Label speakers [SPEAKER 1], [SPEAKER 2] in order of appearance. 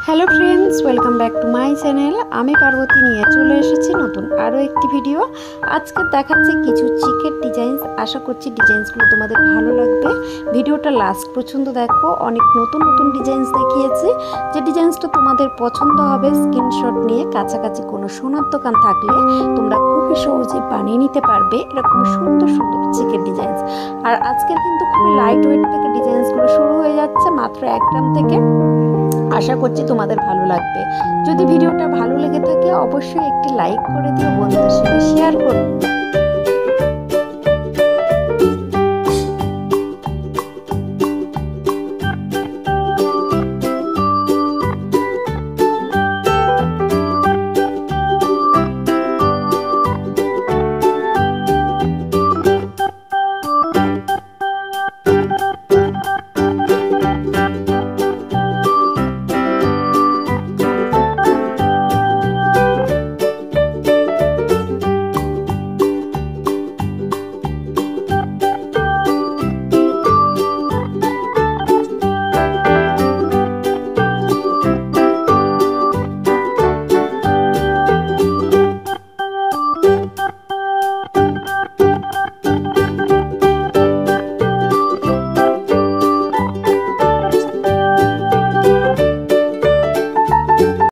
[SPEAKER 1] Hello friends, welcome back to my channel. আমি পার্বতী নিয়ে চলে এসেছি নতুন আরও একটি ভিডিও। আজকে দেখাচ্ছি কিছু চিকের ডিজাইনস। আশা করছি ডিজাইনসগুলো তোমাদের ভালো লাগবে। ভিডিওটা লাস্ট পর্যন্ত দেখো, অনেক নতুন নতুন ডিজাইনস দেখিয়েছি। যে ডিজাইনসটা তোমাদের পছন্দ হবে স্ক্রিনশট নিয়ে কাছাকাছি কোনো সোনার দোকান থাকলে তোমরা খুবই সহজে বানিয়ে নিতে পারবে এরকম সুন্দর সুন্দর চিকের ডিজাইনস। আর আজকের কিন্তু খুবই লাইট ওয়েট থেকে ডিজাইনসগুলো শুরু হয়ে যাচ্ছে মাত্র 1 গ্রাম থেকে। আশা করছি তোমাদের ভালো লাগবে। যদি ভিডিওটা ভালো লেগে থাকে অবশ্যই একটি লাইক করে দিও, বন্ধুদের সাথে শেয়ার করো।